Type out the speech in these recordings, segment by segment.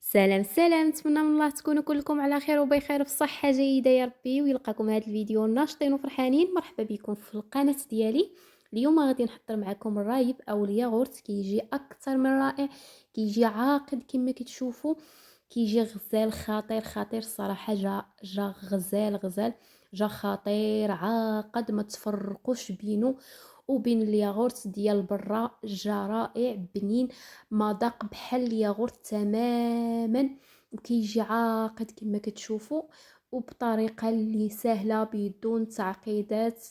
سلام سلام، نتمنى من الله تكونوا كلكم على خير وبخير في صحة جيدة يا ربي، ويلقاكم هذا الفيديو ناشطين وفرحانين. مرحبا بكم في القناة ديالي. اليوم غادي نحضر معكم الرايب او الياغورت، كيجي اكثر من رائع، كيجي عاقد كما كتشوفوا، كيجي غزال خطير خطير الصراحة. جا غزال، جا خطير عاقد ما تفرقوش بينه وبين الياغورت ديال برا. جا رائع بنين، مذاق بحال الياغورت تماما، وكيجي عاقد كما كتشوفوا، وبطريقه اللي سهله بدون تعقيدات.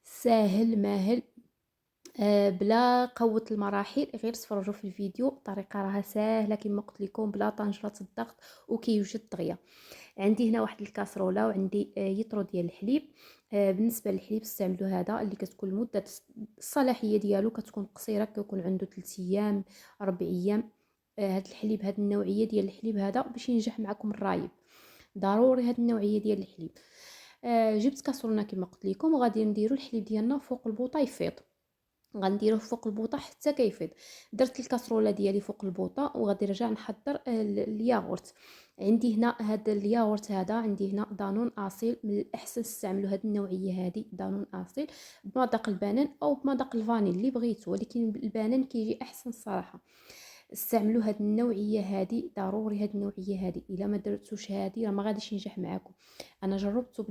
ساهل ماهل، بلا قوة المراحل. غير تفرجوا في الفيديو، الطريقه راها سهله كما قلت لكم، بلا طنجرة الضغط، وكيوجد دغيا. عندي هنا واحد الكاسرولة، وعندي يطرو ديال الحليب. بالنسبه للحليب استعملوا هذا اللي كتكون مده الصلاحيه ديالو كتكون قصيره، كيكون عنده 3 ايام 4 ايام. هاد الحليب، هاد النوعيه ديال الحليب هذا باش ينجح معكم الرايب، ضروري هاد النوعيه ديال الحليب. جبت كاسرونه كما قلت لكم، وغادي نديروا الحليب ديالنا فوق البوطه يفيض. غنديروه فوق البوطه حتى كيفيض. درت الكاسرونه ديالي فوق البوطه، وغادي نرجع نحضر الياغورت. عندي هنا هذا الياغورت هذا، عندي هنا دانون اصيل. من الاحسن تستعملوا هذه النوعيه هذه، دانون اصيل بمذاق البنان او بمذاق الفانيل اللي بغيتو، ولكن البنان كيجي احسن الصراحه. استعملوا هذه النوعيه هذه، ضروري هذه النوعيه هذه. الا ما درتوش هذه راه ما غاديش ينجح معكم. انا جربته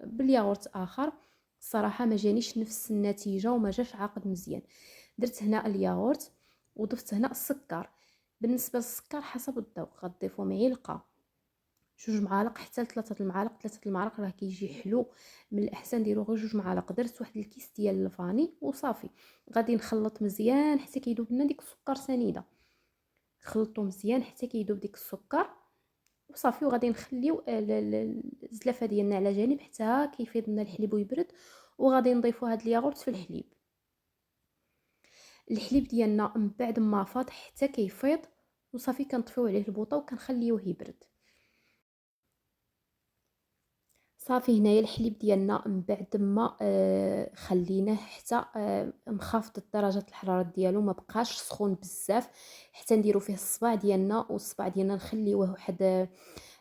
بالياغورت اخر، الصراحه ما جانيش نفس النتيجه وما جاش عاقد مزيان. درت هنا الياغورت وضفت هنا السكر. بالنسبه للسكر حسب الذوق، غتضيفوا معلقه، 2 معالق حتى 3 المعالق. 3 المعالق راه كيجي حلو. من الاحسن ديروا غير 2 معالق. درت واحد الكيس ديال الفاني وصافي. غادي نخلط مزيان حتى كيذوب لنا ديك السكر سنيده. خلطوا مزيان حتى كيذوب ديك السكر وصافي. وغادي نخليو الزلافه ديالنا على جانب حتى كيفيض لنا الحليب ويبرد، وغادي نضيفوا هاد الياغورت في الحليب. الحليب ديالنا من بعد ما فاض حتى كيفيض وصافي كنطفيو عليه البوطه وكنخليوه يبرد. صافي هنايا الحليب ديالنا من بعد ما خليناه حتى انخفضت درجه الحراره ديالو، ما بقاش سخون بزاف، حتى نديرو فيه الصباع ديالنا. والصباع ديالنا نخليوه واحد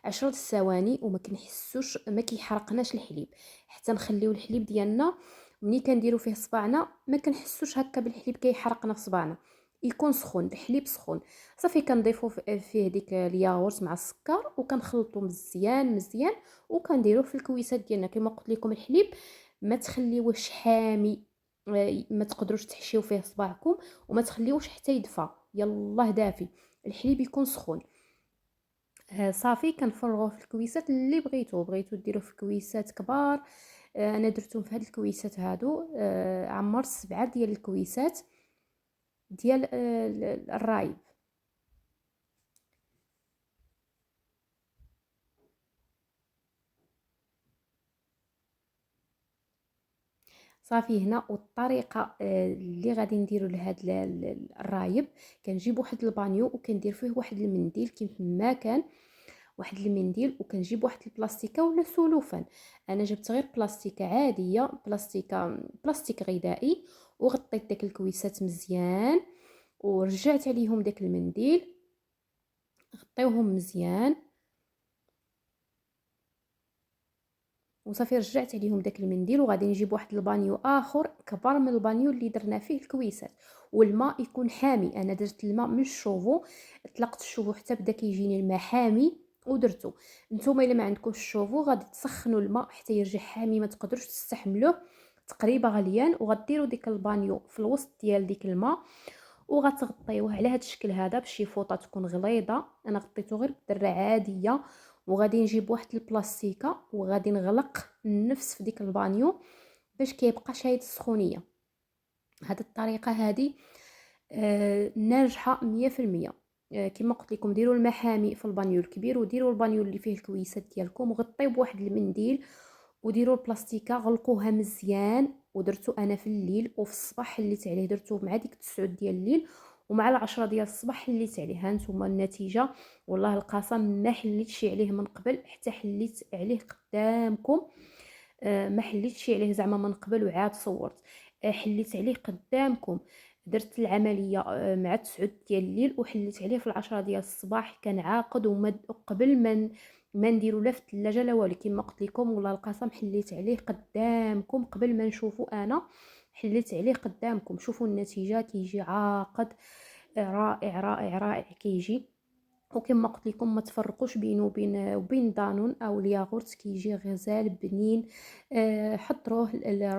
10 ثواني وما كنحسوش، ما كيحرقناش الحليب. حتى نخليو الحليب ديالنا ملي كنديرو فيه صباعنا ما كنحسوش هكا بالحليب كيحرقنا في صباعنا، يكون سخون، الحليب سخون. صافي كنضيفو فيه ديك الياغورت مع السكر وكنخلطو مزيان مزيان، وكنديروه في الكويسات ديالنا. كما قلت لكم الحليب ما تخليوهش حامي، ما تقدروش تحشيو فيه صباعكم، وما تخليوش حتى يدفى، يلاه دافي، الحليب يكون سخون. صافي كنفرغوه في الكويسات اللي بغيتو ديروه في كويسات كبار. انا درتهم في هاد الكويسات هادو. عمرت 7 ديال الكويسات ديال الرايب. صافي هنا. والطريقه اللي غادي نديرو لهاد الرايب، كنجيب واحد البانيو وكندير فيه واحد المنديل كيف ما كان، واحد المنديل، وكنجيب واحد البلاستيكه ولا سلوفان. انا جبت غير بلاستيكه عاديه، بلاستيك غذائي، وغطيت داك الكويسات مزيان، ورجعت عليهم داك المنديل، غطيوهم مزيان وصافي. رجعت عليهم داك المنديل، وغادي نجيب واحد البانيو اخر كبر من البانيو اللي درنا فيه الكويسات، والماء يكون حامي. انا درت الماء من الشوفو، طلقت الشوفو حتى بدا كيجيني الماء حامي ودرتو. نتوما الا ما عندكمش الشوفو غادي تسخنوا الماء حتى يرجع حامي، ما تقدروش تستحملوه تقريبا غليان، وغديروا ديك البانيو في الوسط ديال ديك الماء، وغتغطيوه على هذا الشكل هذا بشي فوطه تكون غليظه. انا غطيته غير بدره عاديه، وغادي نجيب واحد البلاستيكه وغادي نغلق النفس في ديك البانيو باش كيبقى شايد السخونيه. هذه الطريقه هذه ناجحه 100%. كما قلت لكم ديروا الماء حامي في البانيو الكبير، وديروا البانيو اللي فيه الكويسات ديالكم وغطيو بواحد المنديل، وديروا البلاستيكه غلقوها مزيان. ودرتو انا في الليل وفي الصباح حليت عليه، درتو مع ديك 9 ديال الليل ومع 10 ديال الصباح حليت عليه. هانتوما النتيجه، والله القسم ما حليتش عليه من قبل حتى حليت عليه قدامكم. ما حليتش عليه زعما من قبل وعاد صورت. حليت عليه قدامكم. درت العمليه مع 9 ديال الليل وحليت عليه في 10 ديال الصباح. كان عاقد قبل ما نديرو لا في الثلاجه لا والو، كما قلت لكم والله القسم حليت عليه قدامكم قبل ما نشوفو. انا حليت عليه قدامكم، شوفوا النتيجه كيجي عاقد رائع رائع رائع كيجي. وكما قلت لكم ما تفرقوش بينه وبين دانون او الياغورت، كيجي غزال بنين. حضروه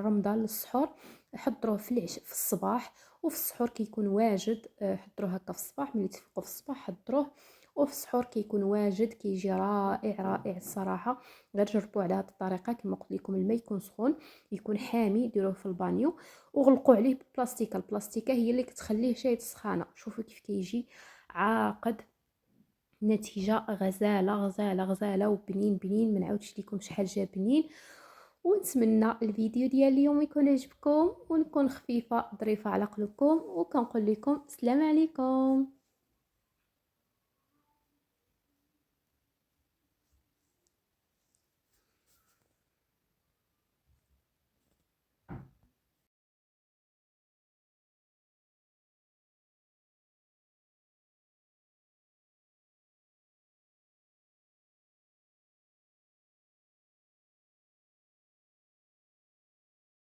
رمضان للسحور، حضروه في الصباح وفي السحور كيكون واجد. حضروه هكا في الصباح ملي تفيقوا في الصباح حضروه، وفي السحور كيكون واجد كيجي رائع رائع الصراحه. غير جربوا على هذه الطريقه. كما قلت لكم الماء يكون سخون يكون حامي، ديروه في البانيو وغلقوا عليه ببلاستيكه. البلاستيكه هي اللي كتخليه شايط سخانه. شوفوا كيف كيجي عاقد، نتيجة غزالة غزالة غزالة وبنين بنين. ما نعاودش لكم شحال جا بنين. ونتمنى الفيديو ديال اليوم يكون عجبكم ونكون خفيفة ظريفة على قلوبكم، وكنقول لكم السلام عليكم.